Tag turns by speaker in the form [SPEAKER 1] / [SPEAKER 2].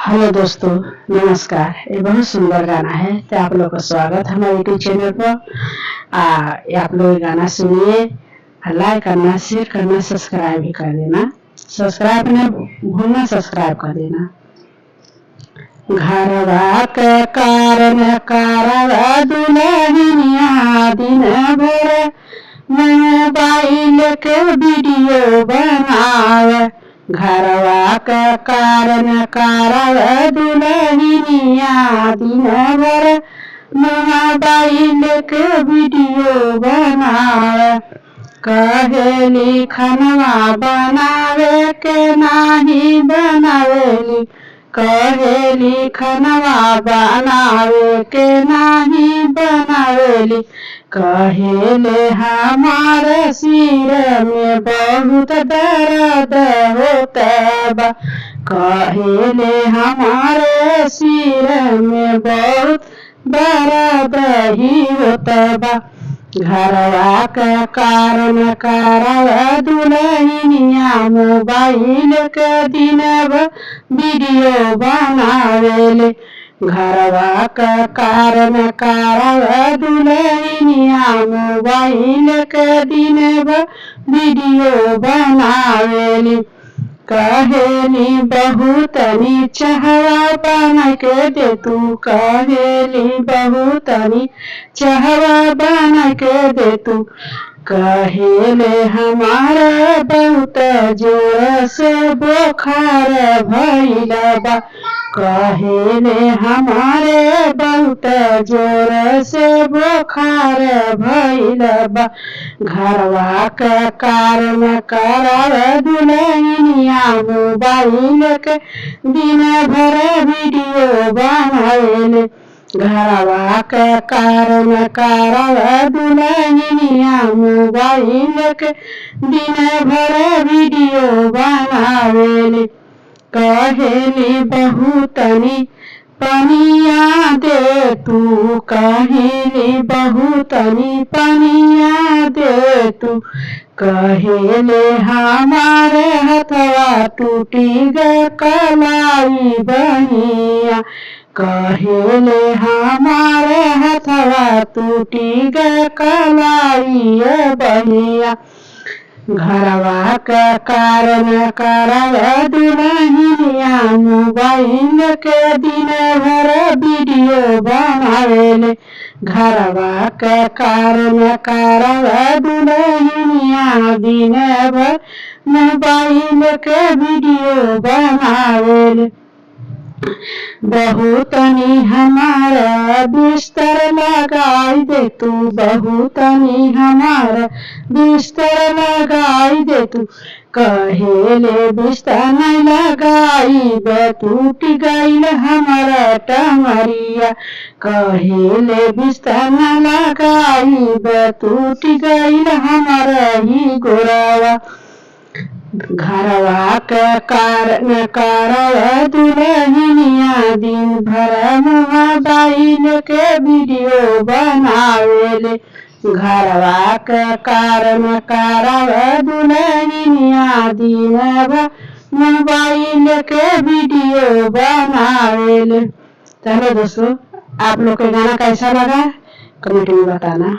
[SPEAKER 1] Hello दोस्तों, नमस्कार। ये बहुत सुंदर गाना है, तो आप लोग का स्वागत है हमारे यूट्यूब चैनल पर। ये आप लोग गाना सुनिए, लाइक करना, शेयर करना, सब्सक्राइब भी कर देना। सब्सक्राइब नहीं भूलना, सब्सक्राइब कर देना। घरवा के कारण कारवा दुल्हनिया दिन भर मोबाइल के वीडियो बनावे। घरवा के कारण कारव दुल्हनिया दिन भर मोबाइल के वीडियो बनावे। कहेली खनवा बनावे के नाही बनावेली, कहेली खनवा बनावे के नाही बनावेली। कहेले हमारे सिर में बहुत दर्द होता बा, कहेले हमारे सिर में बहुत दर्द ही होता बा। घरवा के कारण करवा दुल्हनिया मोबाइल के दिन वीडियो बनावेले। घरवा के कारण करवा दुल्हनिया मोबाइल के दिन वीडियो बनावेली। कहेली बहुत नी चाहवा बना के दे तू, कहेली बहुत नी चाहवा बना के दे तू। कहेले हमारा बहुत जोर से बुखार भइल बा, कहेले हमारे बहुत जोर से बुखार भइल बा। घरवा के कारण करव दुल्हनिया मोबाइल के दिन भर वीडियो बनावेले। घरवा के कारण करव दुल्हनिया मोबाइल के दिन भर वीडियो बनावेले। कहेली बहुत नी पनिया दे तू, कहेली बहुत नी पनिया दे तू। कहेले हमारे हथवा टूटी ग कलाई बनिया, कहेले हमारे हथवा टूटी ग कलाई बनिया। घरवा के कारण करव दुल्हनिया मोबाइल के दिन भर वीडियो बनावेले। घरवा के कारण करव दुल्हनिया दिन भर मोबाइल के वीडियो बनावेले। बहुत नी हमारा बिस्तर लगाई दे तू, बहुत नी हमारा बिस्तर लगाई दे तू। कहेले बिस्तर नहीं लगाई बे टूट गईल हमारा टमरिया, कहेले बिस्तर न लगाई बे टूट गईल हमारा ही गोरावा। घरवा के कारण करव दुल्हनिया दिन भर मोबाइल के वीडियो बनावेले। घरवा के कारण करव दुल्हनिया दिन भर मोबाइल के वीडियो बनावेले। चलो दोस्तों, आप लोग को गाना कैसा लगा कमेंट में बताना।